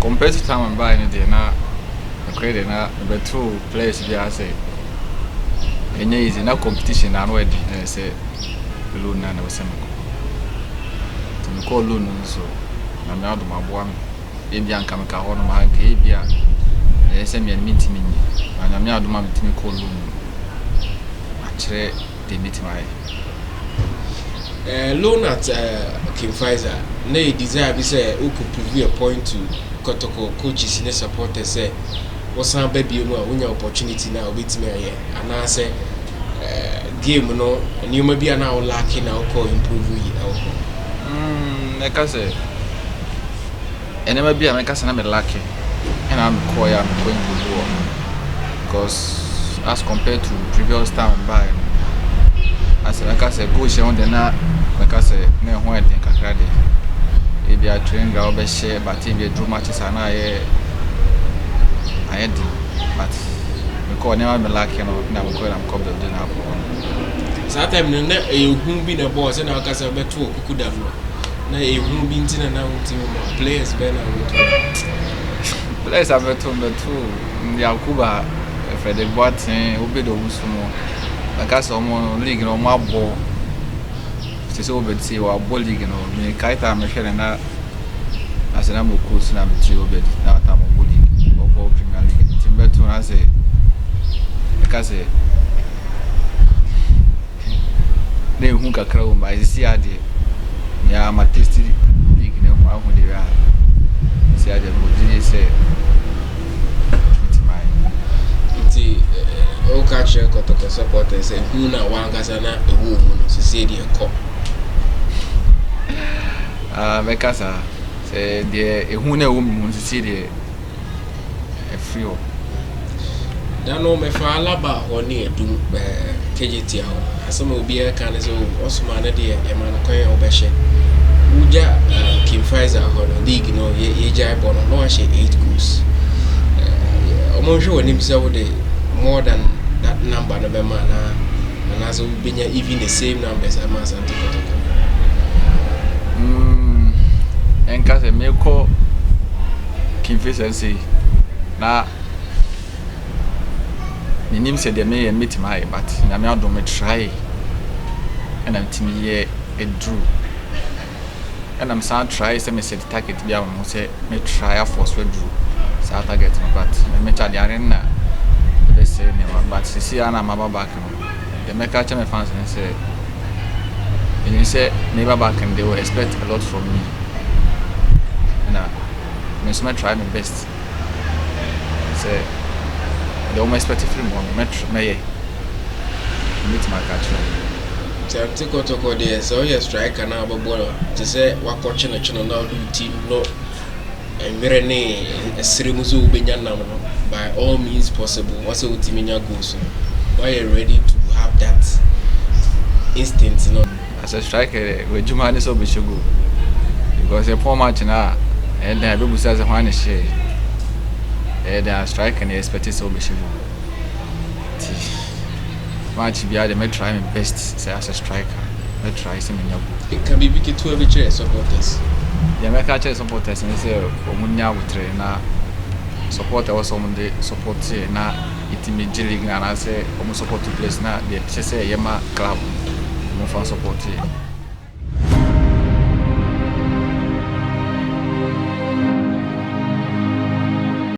compared to time and buying it na credit na be two players bi ase enye easy na competition na no edi say loan na we sem to me call loan so na me ado maboa me e bia nka me ka ho no ma nka e bia e se me ntimi nyi na me ado ma me timi call loan a kire de mitimai loan at King Pfizer na e desire be say o could prove a point to Kotoko coaches and supporters say wasan ba bio no a wonya opportunity na obetimi aye ana say game no nyoma bia na o lack na o ko improve yi awo me ka say enema bia me ka say na me lack and am ko ya me ko improve because as compared to previous time by as like I say coach on the na like I say na ho eden kakra de e bia train ga obe share but e bia draw matches ana aye but because never me like no na me ko na me come the na happen that time no na e hu bi na boss na ka say beto okuku da no na e hu bi ntina na team players be na players have beto Yakuba Frederick Boateng obedo wusumo like I saw more league no more ball so obedi wa ball league no me kaita me hwere na asena mo coach na me tri obedi na ta mo ball league or Premier League team beto na say like I say they hu kakra o ba isi ade ya ma test league na ho ahu de ya si ade mo di say o catch Kotoko supporters say who na wangasa na ewu mu no se de ekọ mekasa say de ehu na ewu mu se de free o da no me fa alaba ho ne edum KJT ho asema obi e kan say osuma na de e man kwan obehye uja King Pfizer ho no league no ye jai bono no ahye 8 goals omo hwe woni bi say wo de more than that number no be man and as we been even the same numbers as Asante Kotoko enka se me ko King Pfizer say na ni nim se de me meet my but na me adom me try and am timi ye e drew and am san try say me set target bia mo say me try force we drew sa target no but me cha de arena say but see ana mama back no the make catch my fans and say and you say never back and they will expect a lot from me and me so try my best say they will expect from me meet my catch Asante Kotoko there so you striker na ball to say wa coach na chino na do team no emere ne esirimuzo ubenya nam no by all means possible what's a ultimate goal so why you ready to have that instinct no as a striker we jumani so be go because a poor match na and then be say one share and the striker and expect so be go match be I may try my best say as a striker I try some it can be big to every chair supporters the American supporters and say omunya wutre na support was on the support na itimi league na say omu support place na the say yema club mo fan support